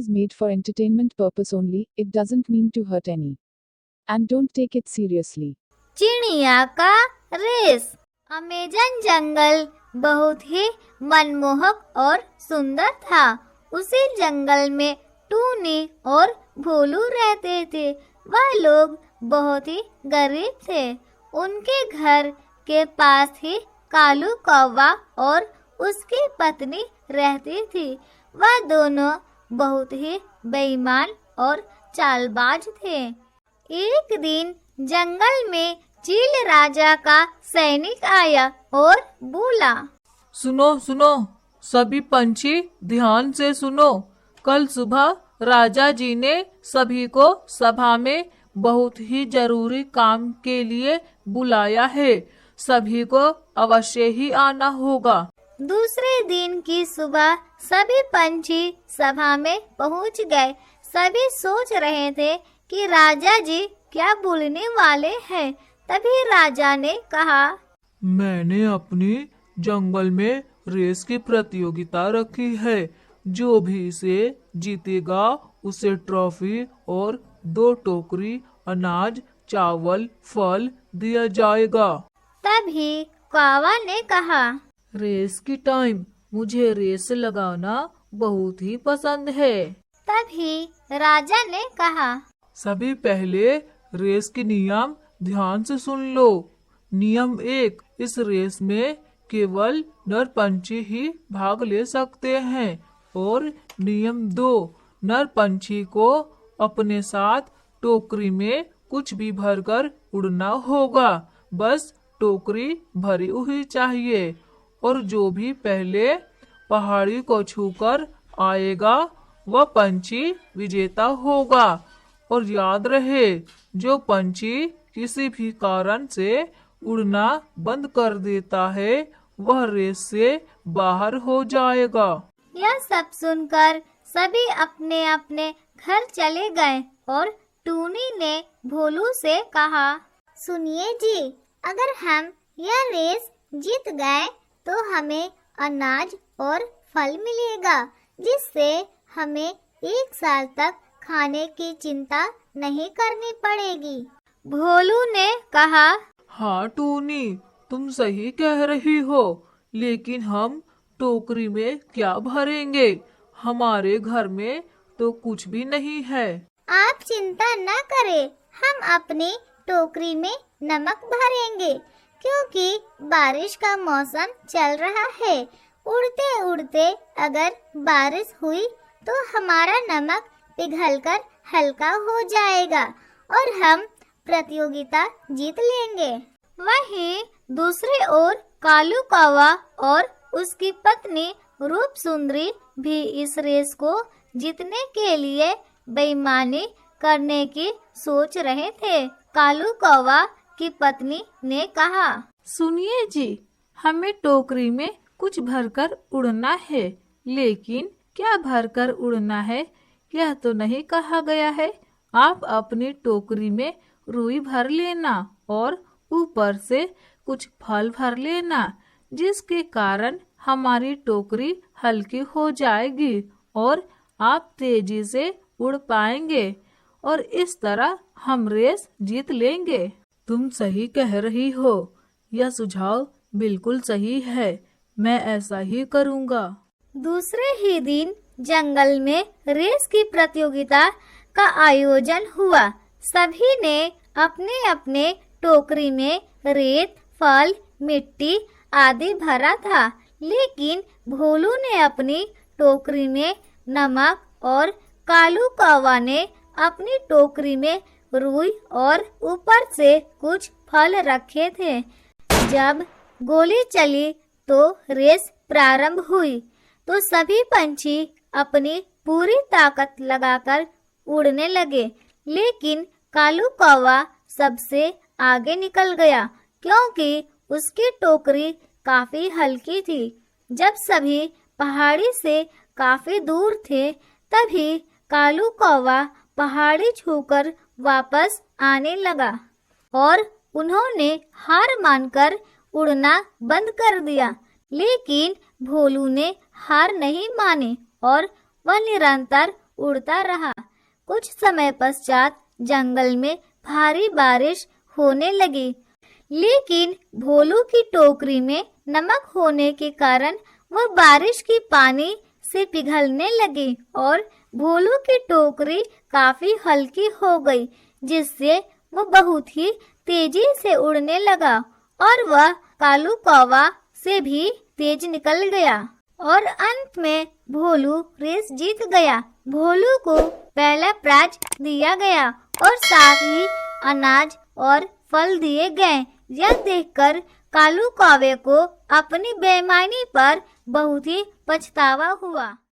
was made for entertainment purpose only, it doesn't mean to hurt any. And don't take it seriously. चिड़िया का race. Amazon जंगल बहुत ही मनमोहक और सुंदर था। उसी जंगल में टूनी और भोलू रहते थे। वह लोग बहुत ही गरीब थे। उनके घर के पास ही कालू कौवा और उसकी पत्नी रहती थी। वह दोनों बहुत ही बेईमान और चालबाज थे। एक दिन जंगल में चील राजा का सैनिक आया और बोला, सुनो सुनो सभी पंछी, ध्यान से सुनो। कल सुबह राजा जी ने सभी को सभा में बहुत ही जरूरी काम के लिए बुलाया है। सभी को अवश्य ही आना होगा। दूसरे दिन की सुबह सभी पंछी सभा में पहुंच गए। सभी सोच रहे थे कि राजा जी क्या बोलने वाले हैं। तभी राजा ने कहा, मैंने अपनी जंगल में रेस की प्रतियोगिता रखी है। जो भी इसे जीतेगा उसे ट्रॉफी और 2 टोकरी अनाज, चावल, फल दिया जाएगा। तभी कौवा ने कहा, रेस की टाइम, मुझे रेस लगाना बहुत ही पसंद है। तभी राजा ने कहा, सभी पहले रेस के नियम ध्यान से सुन लो। नियम 1, इस रेस में केवल नर पंछी ही भाग ले सकते हैं। और नियम 2, नर पंछी को अपने साथ टोकरी में कुछ भी भरकर उड़ना होगा। बस टोकरी भरी हुई चाहिए। और जो भी पहले पहाड़ी को छूकर आएगा वह पंछी विजेता होगा। और याद रहे, जो पंछी किसी भी कारण से उड़ना बंद कर देता है वह रेस से बाहर हो जाएगा। यह सब सुनकर सभी अपने अपने घर चले गए और टूनी ने भोलू से कहा, सुनिए जी, अगर हम यह रेस जीत गए तो हमें अनाज और फल मिलेगा, जिससे हमें 1 साल तक खाने की चिंता नहीं करनी पड़ेगी। भोलू ने कहा, हाँ टूनी, तुम सही कह रही हो, लेकिन हम टोकरी में क्या भरेंगे? हमारे घर में तो कुछ भी नहीं है। आप चिंता न करें, हम अपनी टोकरी में नमक भरेंगे, क्योंकि बारिश का मौसम चल रहा है। उड़ते उड़ते अगर बारिश हुई तो हमारा नमक पिघलकर हल्का हो जाएगा और हम प्रतियोगिता जीत लेंगे। वहीं दूसरी ओर कालू कौवा और उसकी पत्नी रूप सुंदरी भी इस रेस को जीतने के लिए बेईमानी करने की सोच रहे थे। कालू कौवा की पत्नी ने कहा, सुनिए जी, हमें टोकरी में कुछ भरकर उड़ना है, लेकिन क्या भरकर उड़ना है यह तो नहीं कहा गया है। आप अपनी टोकरी में रुई भर लेना और ऊपर से कुछ फल भर लेना, जिसके कारण हमारी टोकरी हल्की हो जाएगी और आप तेजी से उड़ पाएंगे और इस तरह हम रेस जीत लेंगे। तुम सही कह रही हो, यह सुझाव बिल्कुल सही है, मैं ऐसा ही करूँगा। दूसरे ही दिन जंगल में रेस की प्रतियोगिता का आयोजन हुआ। सभी ने अपने अपने टोकरी में रेत, फल, मिट्टी आदि भरा था, लेकिन भोलू ने अपनी टोकरी में नमक और कालू कौवा ने अपनी टोकरी में रुई और ऊपर से कुछ फल रखे थे। जब गोली चली तो रेस प्रारंभ हुई तो सभी पंछी अपनी पूरी ताकत लगाकर उड़ने लगे, लेकिन कालू कौवा सबसे आगे निकल गया क्योंकि उसकी टोकरी काफी हल्की थी। जब सभी पहाड़ी से काफी दूर थे तभी कालू कौवा पहाड़ी छूकर वापस आने लगा और उन्होंने हार मानकर उड़ना बंद कर दिया। लेकिन भोलू ने हार नहीं मानी और वह निरंतर उड़ता रहा। कुछ समय पश्चात जंगल में भारी बारिश होने लगी, लेकिन भोलू की टोकरी में नमक होने के कारण वह बारिश की पानी से पिघलने लगी और भोलू की टोकरी काफी हल्की हो गई, जिससे वह बहुत ही तेजी से उड़ने लगा और वह कालू कौवा से भी तेज निकल गया और अंत में भोलू रेस जीत गया। भोलू को पहला प्राइज दिया गया और साथ ही अनाज और फल दिए गए। यह देखकर कालू कौवे को अपनी बेईमानी पर बहुत ही पछतावा हुआ।